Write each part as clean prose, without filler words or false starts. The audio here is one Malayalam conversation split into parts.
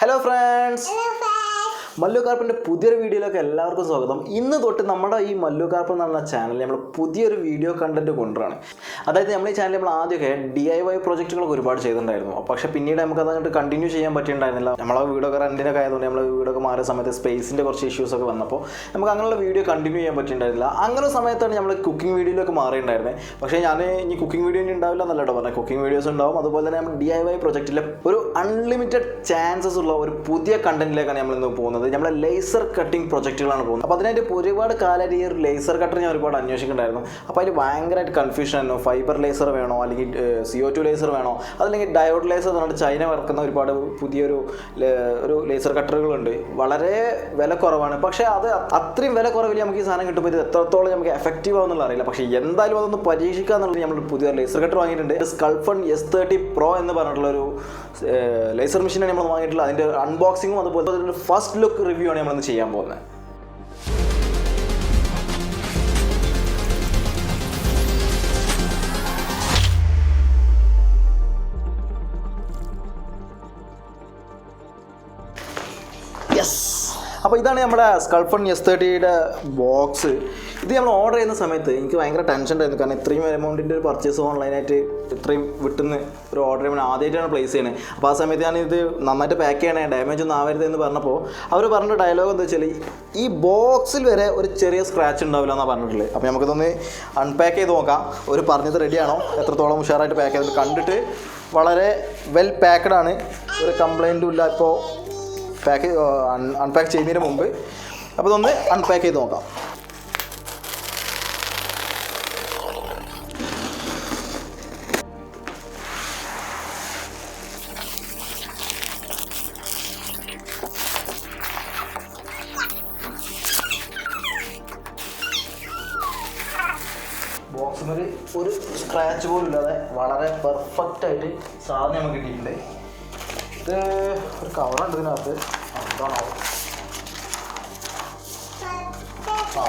Hello friends! MalluKarper പുതിയൊരു വീഡിയോയിലേക്ക് എല്ലാവർക്കും സ്വാഗതം. ഇന്ന് തൊട്ട് നമ്മുടെ ഈ MalluKarper എന്ന ചാനലിൽ നമ്മൾ പുതിയൊരു വീഡിയോ കണ്ടന്റ് കൊണ്ടുവരാണ്. അതായത് നമ്മൾ ഈ ചാനലിൽ നമ്മൾ ആദ്യമൊക്കെ DIY പ്രോജക്റ്റുകളൊക്കെ ഒരുപാട് ചെയ്തിട്ടുണ്ടായിരുന്നു. പക്ഷേ പിന്നീട് നമുക്ക് അതങ്ങോട്ട് കണ്ടിന്യൂ ചെയ്യാൻ പറ്റിയിട്ടുണ്ടായിരുന്നില്ല. നമ്മളെ വീടൊക്കെ റെന്റിനൊക്കെ ആയതുകൊണ്ട് നമ്മൾ വീടൊക്കെ മാറിയ സമയത്ത് സ്പേസിൻ്റെ കുറച്ച് ഇഷ്യൂസ് ഒക്കെ വന്നപ്പോൾ നമുക്ക് അങ്ങനെയുള്ള വീഡിയോ കണ്ടിന്യൂ ചെയ്യാൻ പറ്റിയിട്ടുണ്ടായിരുന്നില്ല. അങ്ങനെ സമയത്താണ് നമ്മൾ കുക്കിംഗ് വീഡിയോയിലൊക്കെ മാറിയിട്ടുണ്ടായിരുന്നത്. പക്ഷേ ഞാൻ ഇനി കുക്കിംഗ് വീഡിയോ ഇനി ഉണ്ടാവില്ല എന്നല്ല പറഞ്ഞത്. കുക്കിംഗ് വീഡിയോസ് ഉണ്ടാവും. അതുപോലെ തന്നെ നമ്മൾ DIY പ്രോജക്റ്റിലെ ഒരു അൺലിമിറ്റഡ് ചാൻസസ് ഉള്ള ഒരു പുതിയ കണ്ടന്റിലേക്കാണ് നമ്മൾ ഇന്ന് പോകുന്നത്. നമ്മളെ ലേസർ കട്ടിങ് പ്രൊജക്റ്റുകളാണ് പോകുന്നത്. അപ്പോൾ അതിനായിട്ട് ഒരുപാട് കാലമായിട്ട് ഈ ഒരു ലേസർ കട്ടർ ഞാൻ ഒരുപാട് അന്വേഷിക്കുന്നുണ്ടായിരുന്നു. അപ്പോൾ അതിൽ ഭയങ്കരമായിട്ട് കൺഫ്യൂഷൻ ആയിരുന്നു. ഫൈബർ ലേസർ വേണോ, അല്ലെങ്കിൽ CO2 ലേസർ വേണോ, അതല്ലെങ്കിൽ ഡയോഡ് ലേസർ എന്ന് പറഞ്ഞിട്ട് ചൈന ഇറക്കുന്ന ഒരുപാട് പുതിയൊരു ലേസർ കട്ടറുകളുണ്ട്. വളരെ വില കുറവാണ്. പക്ഷേ അത് അത്രയും വില കുറവിൽ നമുക്ക് ഈ സാധനം കിട്ടുമ്പോൾ ഇത് എത്രത്തോളം നമുക്ക് എഫക്റ്റീവ് ആവുന്നുള്ള അറിയില്ല. പക്ഷേ എന്തായാലും അതൊന്ന് പരീക്ഷിക്കുക എന്നുള്ളത് നമ്മൾ പുതിയ ലേസർ കട്ടർ വാങ്ങിയിട്ടുണ്ട്. Sculpfun S30 Pro എന്ന് പറഞ്ഞിട്ടുള്ളൊരു ലേസർ മെഷീനാണ് നമ്മൾ വാങ്ങിയിട്ടുള്ളത്. അതിൻ്റെ അൺബോക്സിങ്ങും അതുപോലെ തന്നെ ഫസ്റ്റ് ലുക്ക് റിവ്യൂ ആണ് നമ്മളിന്ന് ചെയ്യാൻ പോകുന്നത്. അപ്പോൾ ഇതാണ് നമ്മുടെ Sculpfun S30യുടെ ബോക്സ്. ഇത് നമ്മൾ ഓർഡർ ചെയ്യുന്ന സമയത്ത് എനിക്ക് ഭയങ്കര ടെൻഷൻ ഉണ്ടായിരുന്നു. കാരണം ഇത്രയും എമൗണ്ടിൻ്റെ ഒരു പർച്ചേസ് ഓൺലൈനായിട്ട് ഇത്രയും വിട്ടുന്ന് ഒരു ഓർഡർ ചെയ്യുമ്പോൾ ആദ്യമായിട്ടാണ് പ്ലേസ് ചെയ്യുന്നത്. അപ്പോൾ ആ സമയത്ത് ഞാനിത് നന്നായിട്ട് പാക്ക് ചെയ്യണേ, ഡാമേജ് ഒന്നും ആവരുത് എന്ന് പറഞ്ഞപ്പോൾ അവർ പറഞ്ഞ ഡയലോഗ് എന്താ വെച്ചാൽ ഈ ബോക്സിൽ വരെ ഒരു ചെറിയ സ്ക്രാച്ച് ഉണ്ടാവില്ല എന്നാണ് പറഞ്ഞിട്ടുള്ളത്. അപ്പോൾ നമുക്കിതൊന്ന് അൺപാക്ക് ചെയ്ത് നോക്കാം. ഒരു പറഞ്ഞത് റെഡിയാണോ, എത്രത്തോളം ഉഷാറായിട്ട് പാക്ക് ചെയ്തിട്ട് കണ്ടിട്ട് വളരെ വെൽ പാക്ക്ഡാണ്, ഒരു കംപ്ലൈൻറ്റും ഇല്ല. ഇപ്പോൾ അൺപാക്ക് ചെയ്യുന്നതിന് മുമ്പ് അപ്പോൾ ഇതൊന്ന് അൺപാക്ക് ചെയ്ത് നോക്കാം. ബോക്സിനൊരു ഒരു സ്ക്രാച്ച് പോലും ഇല്ലാതെ വളരെ പെർഫെക്റ്റായിട്ട് സാധനം നമുക്ക് കിട്ടിയിട്ടുണ്ട്. ഇത് ഒരു കവറുണ്ട് ഇതിനകത്ത്. എന്താണോ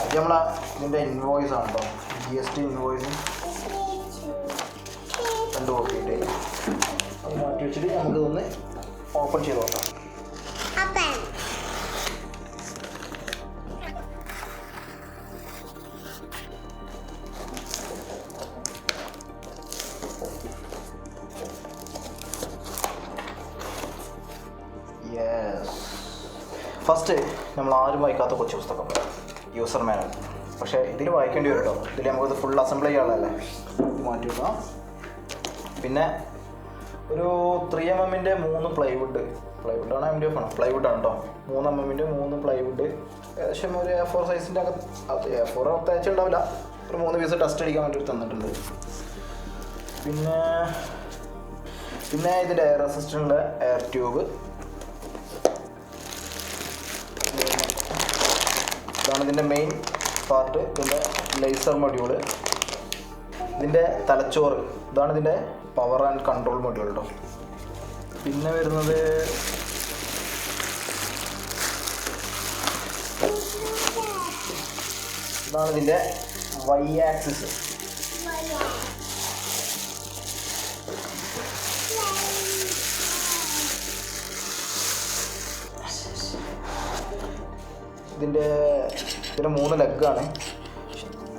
ഇത് നമ്മളെ ഇതിൻ്റെ ഇൻവോയ്സ് ആണ് കേട്ടോ. GST ഇൻവോയ്സും 2 കോപ്പിയിട്ട് അത് മാറ്റി വെച്ചിട്ട് നമുക്കിതൊന്ന് ഓപ്പൺ ചെയ്ത് നോക്കാം. ഫസ്റ്റ് നമ്മൾ ആരും വായിക്കാത്ത കൊച്ചു പുസ്തകം, യൂസർ മാനുവൽ. പക്ഷേ ഇതിൽ വായിക്കേണ്ടി വരും കേട്ടോ. ഇതിൽ നമുക്കത് ഫുൾ അസംബിൾ ചെയ്യാനുള്ളതല്ലേ, ഇത് മാറ്റി വെക്കാം. പിന്നെ ഒരു 3mm 3 പ്ലൈവുഡാണ്, MDF ആണ്, പ്ലൈവുഡാണ് കേട്ടോ. 3mm 3 പ്ലൈവുഡ്, ഏകദേശം ഒരു A4 സൈസിൻ്റെ അകത്ത്. A4 അത്യാവശ്യം ഉണ്ടാവില്ല, ഒരു 3 പീസ് ടെസ്റ്റ് അടിക്കാൻ വേണ്ടിയിട്ട് തന്നിട്ടുണ്ട്. പിന്നെ ഇതിൻ്റെ എയർ അസിസ്റ്റൻ്റ് എയർ ട്യൂബ്, ഇതാണ് ഇതിൻ്റെ മെയിൻ പാർട്ട്. ഇതിൻ്റെ ലേസർ മൊഡ്യൂള്, ഇതിൻ്റെ തലച്ചോറ്, ഇതാണ് ഇതിൻ്റെ പവർ ആൻഡ് കൺട്രോൾ മൊഡ്യൂൾ കേട്ടോ. പിന്നെ വരുന്നത് ഇതാണ് ഇതിൻ്റെ Y ആക്സിസ്. ഇതിൻ്റെ 3 ലെഗാണ്.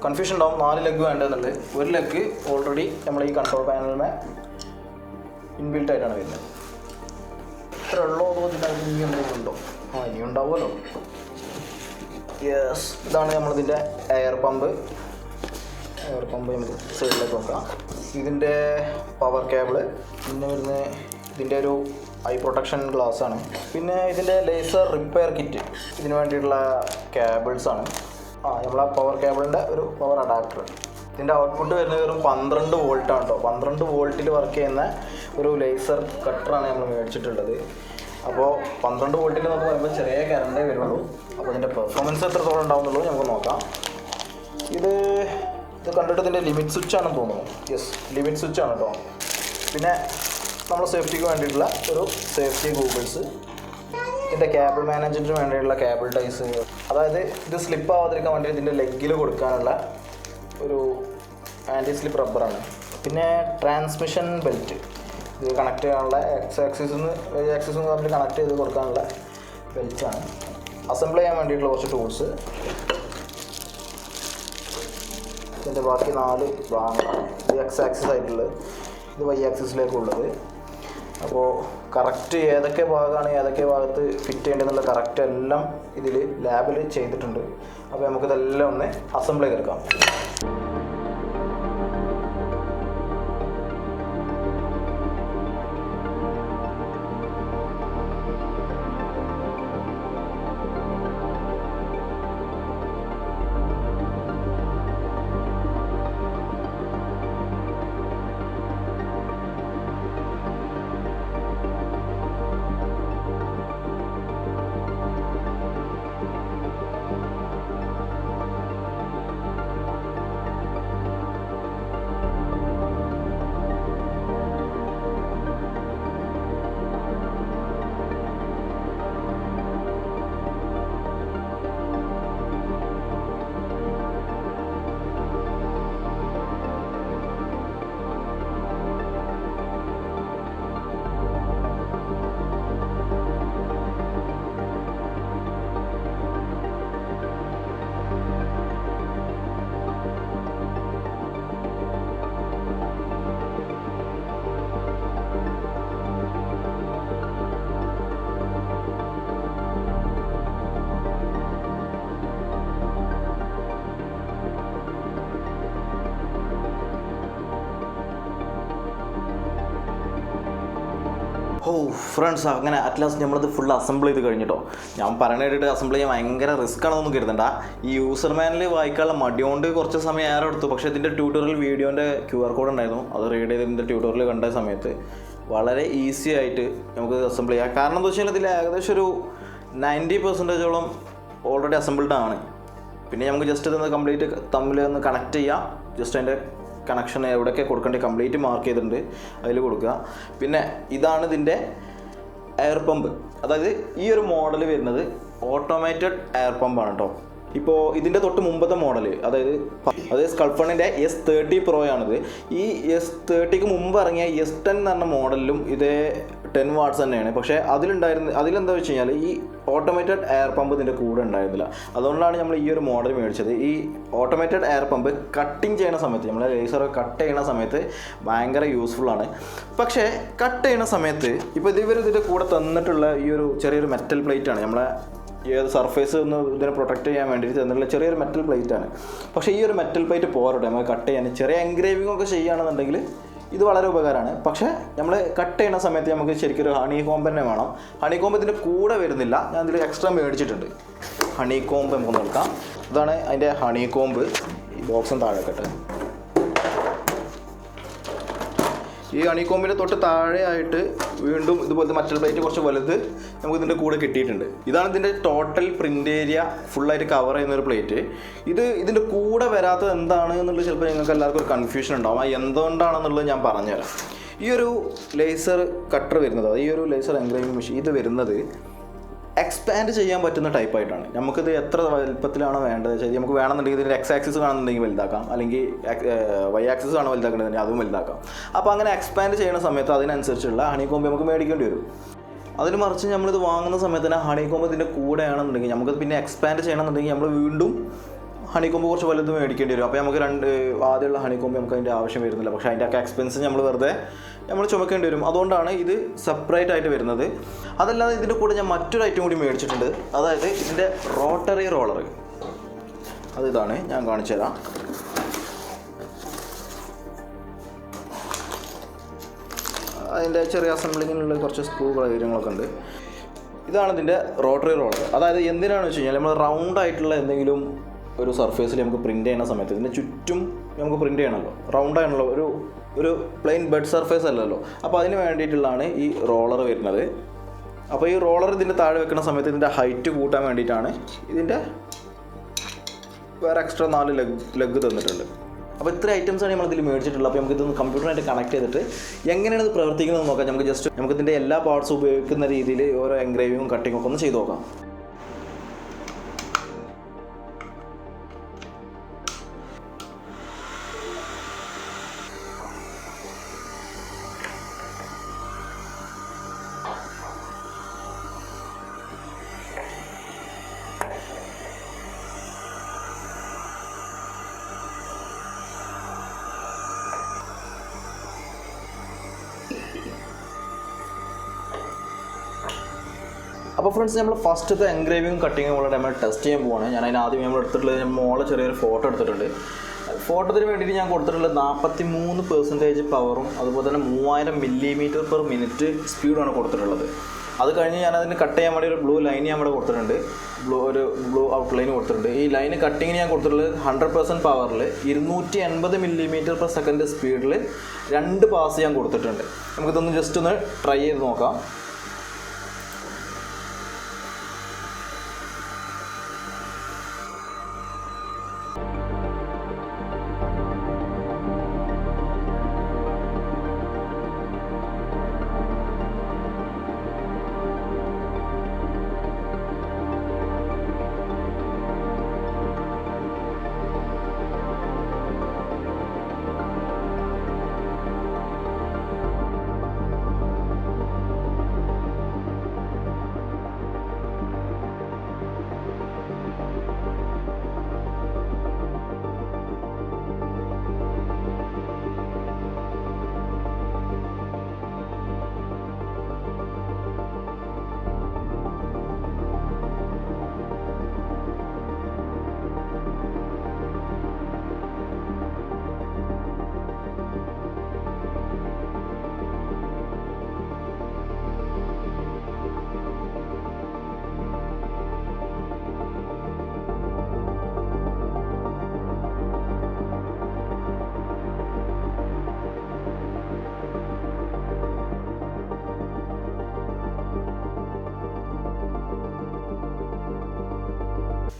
കൺഫ്യൂഷൻ ഉണ്ടാവും, 4 ലെഗ് വേണ്ടതെന്നുണ്ട്. ഒരു ലെഗ് ഓൾറെഡി നമ്മൾ ഈ കൺട്രോൾ പാനലിന് ഇൻബിൽട്ട് ആയിട്ടാണ് വരുന്നത്. ഇത്ര ഉള്ളോ ഇതിൻ്റെ ഇനി എന്തെങ്കിലും ഉണ്ടോ? ഇനി ഉണ്ടാവുമല്ലോ. യെസ്, ഇതാണ് നമ്മളിതിൻ്റെ എയർ പമ്പ് നമുക്ക് സൈഡിലേക്ക് നോക്കാം. ഇതിൻ്റെ പവർ കേബിള്, പിന്നെ വരുന്നത് ഇതിൻ്റെ ഒരു ഐ പ്രൊട്ടക്ഷൻ ഗ്ലാസ് ആണ്. പിന്നെ ഇതിൻ്റെ ലേസർ റിപ്പയർ കിറ്റ്, ഇതിന് വേണ്ടിയിട്ടുള്ള കേബിൾസാണ്. നമ്മളാ പവർ കേബിളിൻ്റെ ഒരു പവർ അഡാപ്റ്റർ. ഇതിൻ്റെ ഔട്ട്പുട്ട് വരുന്നത് വെറും 12 വോൾട്ടാണ് കേട്ടോ. 12 വോൾട്ടിൽ വർക്ക് ചെയ്യുന്ന ഒരു ലേസർ കട്ടറാണ് നമ്മൾ മേടിച്ചിട്ടുള്ളത്. അപ്പോൾ 12 വോൾട്ടിൽ നമുക്ക് പറയുമ്പോൾ ചെറിയ കറണ്ടേ വരുള്ളൂ. അപ്പോൾ ഇതിൻ്റെ പെർഫോമൻസ് എത്രത്തോളം ഉണ്ടാവുന്നുള്ളൂ നമുക്ക് നോക്കാം. ഇത് കണ്ടിട്ട് ഇതിൻ്റെ ലിമിറ്റ് സ്വിച്ച് ആണെന്ന് തോന്നുന്നു. യെസ്, ലിമിറ്റ് സ്വിച്ച് ആണ് കേട്ടോ. പിന്നെ നമ്മൾ സേഫ്റ്റിക്ക് വേണ്ടിയിട്ടുള്ള ഒരു സേഫ്റ്റി ഗൂഗിൾസ്, ഇതിൻ്റെ കേബിൾ മാനേജ്മെൻറ്റിന് വേണ്ടിയിട്ടുള്ള കേബിൾ ടൈസ്, അതായത് ഇത് സ്ലിപ്പ് ആവാതിരിക്കാൻ വേണ്ടി ഇതിൻ്റെ ലെഗിൽ കൊടുക്കാനുള്ള ഒരു ആൻറ്റി സ്ലിപ്പ് റബ്ബറാണ്. പിന്നെ ട്രാൻസ്മിഷൻ ബെൽറ്റ്, ഇത് കണക്ട് ചെയ്യാനുള്ള എക്സ് ആക്സിസും വൈ ആക്സിസും തമ്മിൽ കണക്ട് ചെയ്ത് കൊടുക്കാനുള്ള ബെൽറ്റാണ്. അസംബിൾ ചെയ്യാൻ വേണ്ടിയിട്ടുള്ള കുറച്ച് ടൂൾസ്. ഇതിൻ്റെ ബാക്കി 4 ഭാഗങ്ങളാണ്. ഇത് എക്സ് ആക്സിസ് ആയിട്ടുള്ളത്, ഇത് വൈ ആക്സിസിലേക്കുള്ളത്. അപ്പോൾ കറക്റ്റ് ഏതൊക്കെ ഭാഗമാണ് ഏതൊക്കെ ഭാഗത്ത് ഫിറ്റ് ചെയ്യേണ്ടതെന്നുള്ള കറക്റ്റ് എല്ലാം ഇതിൽ ലാബിൽ ചെയ്തിട്ടുണ്ട്. അപ്പോൾ നമുക്കിതെല്ലാം ഒന്ന് അസംബിൾ ചെയ്തെടുക്കാം. ഓ ഫ്രണ്ട്സ്, അങ്ങനെ അറ്റ്ലാസ്റ്റ് നമ്മളത് ഫുൾ അസംബിൾ ചെയ്ത് കഴിഞ്ഞിട്ടോ. ഞാൻ പറയണേട്ടിട്ട് അസംബിൾ ചെയ്യാൻ ഭയങ്കര റിസ്ക് ആണെന്നൊന്നും കരുതണ്ട. ഈ യൂസർ മാനുവൽ വായിക്കാനുള്ള മടിയോണ്ട് കുറച്ച് സമയം ഏറെ എടുത്തു. പക്ഷേ ഇതിൻ്റെ ട്യൂട്ടോറിയൽ വീഡിയോൻ്റെ QR കോഡ് ഉണ്ടായിരുന്നു. അത് റീഡ് ചെയ്ത് ഇതിൻ്റെ ട്യൂട്ടോറിയൽ കണ്ട സമയത്ത് വളരെ ഈസി ആയിട്ട് നമുക്ക് അസംബിൾ ചെയ്യാം. കാരണം എന്താ വെച്ചാൽ ഇതിൽ ഏകദേശം ഒരു 90% ഓൾറെഡി അസംബിൾഡ് ആണ്. പിന്നെ നമുക്ക് ജസ്റ്റ് ഇതൊന്ന് കംപ്ലീറ്റ് തമ്മിൽ ഒന്ന് കണക്ട് ചെയ്യാം. ജസ്റ്റ് അതിൻ്റെ കണക്ഷൻ എവിടെയൊക്കെ കൊടുക്കേണ്ടത് കംപ്ലീറ്റ് മാർക്ക് ചെയ്തിട്ടുണ്ട്, അതിൽ കൊടുക്കുക. പിന്നെ ഇതാണ് ഇതിൻ്റെ എയർ പമ്പ്. അതായത് ഈ ഒരു മോഡൽ വരുന്നത് ഓട്ടോമേറ്റഡ് എയർ പമ്പാണ് കേട്ടോ. ഇപ്പോൾ ഇതിൻ്റെ തൊട്ട് മുമ്പത്തെ മോഡൽ, അതായത് സ്കൾപ്ഫണിൻ്റെ S30 Pro ആണിത്. ഈ S30ക്ക് മുമ്പ് ഇറങ്ങിയ S10 എന്ന് പറഞ്ഞ മോഡലിലും ഇതേ 10 വാട്ട്സ് തന്നെയാണ്. പക്ഷേ അതിലെന്താ വെച്ച് കഴിഞ്ഞാൽ ഈ ഓട്ടോമേറ്റഡ് എയർ പമ്പ് ഇതിൻ്റെ കൂടെ ഉണ്ടായിരുന്നില്ല. അതുകൊണ്ടാണ് നമ്മൾ ഈ ഒരു മോഡൽ മേടിച്ചത്. ഈ ഓട്ടോമേറ്റഡ് എയർ പമ്പ് കട്ടിങ് ചെയ്യുന്ന സമയത്ത്, നമ്മൾ ലേസറൊക്കെ കട്ട് ചെയ്യുന്ന സമയത്ത് ഭയങ്കര യൂസ്ഫുള്ളാണ്. പക്ഷേ കട്ട് ചെയ്യുന്ന സമയത്ത് ഇപ്പോൾ ഇതിൻ്റെ കൂടെ തന്നിട്ടുള്ള ഈ ഒരു ചെറിയൊരു മെറ്റൽ പ്ലേറ്റാണ്. നമ്മളെ ഏത് സർഫേസ് ഒന്ന് ഇതിനെ പ്രൊട്ടക്റ്റ് ചെയ്യാൻ വേണ്ടിയിട്ട് തന്നിട്ടുള്ള ചെറിയൊരു മെറ്റൽ പ്ലേറ്റാണ്. പക്ഷേ ഈ ഒരു മെറ്റൽ പ്ലേറ്റ് പോരട്ടെ, നമുക്ക് കട്ട് ചെയ്യാൻ ചെറിയ എൻഗ്രേവിംഗ് ഒക്കെ ചെയ്യുകയാണെന്നുണ്ടെങ്കിൽ ഇത് വളരെ ഉപകാരമാണ്. പക്ഷേ നമ്മൾ കട്ട് ചെയ്യുന്ന സമയത്ത് നമുക്ക് ശരിക്കും ഒരു ഹണി കോമ്പ് തന്നെ വേണം. ഹണി കോമ്പ് ഇതിൻ്റെ കൂടെ വരുന്നില്ല, ഞാൻ ഇതിൽ എക്സ്ട്രാ മേടിച്ചിട്ടുണ്ട്. ഹണി കോമ്പ് നമുക്ക് എടുക്കാം. ഇതാണ് അതിൻ്റെ ഹണി കോമ്പ്. ഈ ബോക്സും താഴെ കെട്ട്. ഈ ഹണി കോമ്പിൻ്റെ തൊട്ട് താഴെയായിട്ട് വീണ്ടും ഇതുപോലത്തെ മെറ്റൽ പ്ലേറ്റ് കുറച്ച് വലുത് നമുക്ക് ഇതിൻ്റെ കൂടെ കിട്ടിയിട്ടുണ്ട്. ഇതാണ് ഇതിൻ്റെ ടോട്ടൽ പ്രിൻ്റ് ഏരിയ ഫുള്ളായിട്ട് കവർ ചെയ്യുന്നൊരു പ്ലേറ്റ്. ഇതിൻ്റെ കൂടെ വരാത്തത് എന്താണ് എന്നുള്ളത് ചിലപ്പോൾ നിങ്ങൾക്ക് എല്ലാവർക്കും ഒരു കൺഫ്യൂഷൻ ഉണ്ടാവും. അത് എന്തുകൊണ്ടാണെന്നുള്ളത് ഞാൻ പറഞ്ഞുതരാം. ഈ ഒരു ലേസർ കട്ടർ വരുന്നത്, ഈ ഒരു ലേസർ എൻഗ്രേവിംഗ് മെഷീൻ ഇത് വരുന്നത് എക്സ്പാൻഡ് ചെയ്യാൻ പറ്റുന്ന ടൈപ്പായിട്ടാണ്. നമുക്കിത് എത്ര വലുപ്പത്തിലാണോ വേണ്ടത് വെച്ചാൽ നമുക്ക് വേണമെന്നുണ്ടെങ്കിൽ ഇതിൻ്റെ എക്സ് ആക്സിസ് വേണമെന്നുണ്ടെങ്കിൽ വലുതാക്കാം, അല്ലെങ്കിൽ വൈ ആക്സിസ് ആണ് വലുതാക്കേണ്ടത് അതും വലുതാക്കാം. അപ്പോൾ അങ്ങനെ എക്സ്പാൻഡ് ചെയ്യുന്ന സമയത്ത് അതിനനുസരിച്ചുള്ള ഹണി കോമ്പ് നമുക്ക് മേടിക്കേണ്ടി വരും. അതിന് മറിച്ച് നമ്മളിത് വാങ്ങുന്ന സമയത്ത് തന്നെ ഹണി കോമ്പ് ഇതിൻ്റെ കൂടെയാണെന്നുണ്ടെങ്കിൽ നമുക്കത് പിന്നെ എക്സ്പാൻഡ് ചെയ്യണമെന്നുണ്ടെങ്കിൽ നമ്മൾ വീണ്ടും ഹണി കോമ്പ് കുറച്ച് വലുത് മേടിക്കേണ്ടി വരും. അപ്പോൾ നമുക്ക് ആദ്യമുള്ള ഹണി കോമ്പ് നമുക്ക് അതിൻ്റെ ആവശ്യം വരുന്നില്ല. പക്ഷേ അതിൻ്റെ ഒക്കെ എക്സ്പെൻസ് നമ്മൾ ചുമക്കേണ്ടി വരും. അതുകൊണ്ടാണ് ഇത് സെപ്പറേറ്റ് ആയിട്ട് വരുന്നത്. അതല്ലാതെ ഇതിൻ്റെ കൂടെ ഞാൻ മറ്റൊരു ഐറ്റം കൂടി മേടിച്ചിട്ടുണ്ട്. അതായത് ഇതിൻ്റെ റോട്ടറി റോളർ. അതിതാണ്, ഞാൻ കാണിച്ചു തരാം. അതിൻ്റെ ചെറിയ അസംബ്ലിങ്ങിനുള്ള കുറച്ച് സ്ക്രൂ കാര്യങ്ങളൊക്കെ ഉണ്ട്. ഇതാണ് ഇതിൻ്റെ റോട്ടറി റോളർ. അതായത് എന്തിനാണെന്ന് വെച്ച് കഴിഞ്ഞാൽ നമ്മൾ റൗണ്ട് ആയിട്ടുള്ള എന്തെങ്കിലും ഒരു സർഫേസിൽ നമുക്ക് പ്രിൻറ്റ് ചെയ്യുന്ന സമയത്ത് ഇതിൻ്റെ ചുറ്റും നമുക്ക് പ്രിൻറ്റ് ചെയ്യണമല്ലോ. റൗണ്ട് ആണല്ലോ, ഒരു പ്ലെയിൻ ബെഡ് സർഫേസ് അല്ലല്ലോ. അപ്പോൾ അതിന് വേണ്ടിയിട്ടുള്ളതാണ് ഈ റോളർ വരുന്നത്. അപ്പോൾ ഈ റോളർ ഇതിൻ്റെ താഴെ വെക്കുന്ന സമയത്ത് ഇതിൻ്റെ ഹൈറ്റ് കൂട്ടാൻ വേണ്ടിയിട്ടാണ് ഇതിൻ്റെ വേറെ എക്സ്ട്രാ 4 ലെഗ് തന്നിട്ടുണ്ട്. അപ്പോൾ ഇത്ര ഐറ്റംസാണ് നമ്മളിതിൽ മേടിച്ചിട്ടുള്ളത്. അപ്പോൾ നമുക്കിതൊന്ന് കമ്പ്യൂട്ടറായിട്ട് കണക്ട് ചെയ്തിട്ട് എങ്ങനെയാണ് ഇത് പ്രവർത്തിക്കുന്നത് നോക്കാം. നമുക്കിതിൻ്റെ എല്ലാ പാർട്സും ഉപയോഗിക്കുന്ന രീതിയിൽ ഓരോ എൻഗ്രേവിങ്ങും കട്ടിങ്ങും ഒക്കെ ഒന്ന് ചെയ്ത് നോക്കാം. അപ്പോൾ ഫ്രണ്ട്സ് നമ്മൾ ഫസ്റ്റത്തെ എൻഗ്രേവിംഗ് കട്ടിങ്ങും കൂടെ നമ്മൾ ടെസ്റ്റ് ചെയ്യാൻ പോവാണ്. ഞാൻ അതിന് ആദ്യം നമ്മൾ എടുത്തിട്ടുള്ളത് മോളെ ചെറിയൊരു ഫോട്ടോ എടുത്തിട്ടുണ്ട്. ഫോട്ടോത്തിന് വേണ്ടിയിട്ട് ഞാൻ കൊടുത്തിട്ടുള്ളത് 43% പവറും അതുപോലെ തന്നെ 3000 mm/min സ്പീഡുമാണ് കൊടുത്തിട്ടുള്ളത്. അത് കഴിഞ്ഞ് ഞാൻ അതിന് കട്ട് ചെയ്യാൻ വേണ്ടി ഒരു ബ്ലൂ ലൈൻ ഞാൻ ഇവിടെ കൊടുത്തിട്ടുണ്ട്. ബ്ലൂ ഔട്ട്ലൈൻ കൊടുത്തിട്ടുണ്ട്. ഈ ലൈന് കട്ടിങ്ങിന് ഞാൻ കൊടുത്തിട്ടുള്ളത് 100% പവറിൽ 280 mm/s സ്പീഡിൽ 2 പാസ് ഞാൻ കൊടുത്തിട്ടുണ്ട്. നമുക്കിതൊന്ന് ജസ്റ്റ് ഒന്ന് ട്രൈ ചെയ്ത് നോക്കാം.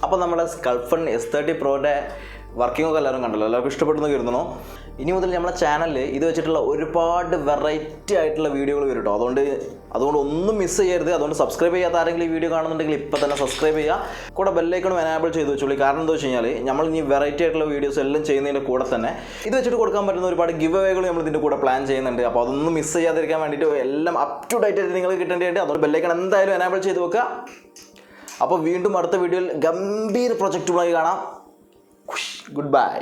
അപ്പോൾ നമ്മുടെ Sculpfun S30 Proയുടെ വർക്കിംഗൊക്കെ എല്ലാവരും കണ്ടല്ലോ, എല്ലാവർക്കും ഇഷ്ടപ്പെടുന്നു കരുതണോ. ഇനി മുതൽ നമ്മുടെ ചാനലിൽ ഇത് വെച്ചിട്ടുള്ള ഒരുപാട് വെറൈറ്റി ആയിട്ടുള്ള വീഡിയോകൾ വരും കേട്ടോ. അതുകൊണ്ട് ഒന്നും മിസ് ചെയ്യരുത്. അതുകൊണ്ട് സബ്സ്ക്രൈബ് ചെയ്യാത്ത ആരെങ്കിലും ഈ വീഡിയോ കാണുന്നുണ്ടെങ്കിൽ ഇപ്പോൾ തന്നെ സബ്സ്ക്രൈബ് ചെയ്യുക. കൂടെ ബെല്ലൈക്കണും എനാബിൾ ചെയ്ത് വെച്ചോളൂ. കാരണം എന്താ വെച്ച് കഴിഞ്ഞാൽ നമ്മൾ ഇനി വെറൈറ്റി ആയിട്ടുള്ള വീഡിയോസ് എല്ലാം ചെയ്യുന്നതിൻ്റെ കൂടെ തന്നെ ഇത് വെച്ചിട്ട് കൊടുക്കാൻ പറ്റുന്ന ഒരുപാട് ഗിവ് അവേകൾ നമ്മൾ ഇതിൻ്റെ കൂടെ പ്ലാൻ ചെയ്യുന്നുണ്ട്. അപ്പോൾ അതൊന്നും മിസ് ചെയ്യാതിരിക്കാൻ വേണ്ടിയിട്ട് എല്ലാം അപ് ടു ഡേറ്റ് ആയിട്ട് നിങ്ങൾ കിട്ടേണ്ടതായിട്ട് അതുകൊണ്ട് ബെല്ലൈക്കൺ എന്തായാലും എനാബിൾ ചെയ്ത് വെക്കുക. അപ്പോൾ വീണ്ടും അടുത്ത വീഡിയോയിൽ ഗംഭീര പ്രൊജക്റ്റുമായി കാണാം. Good bye.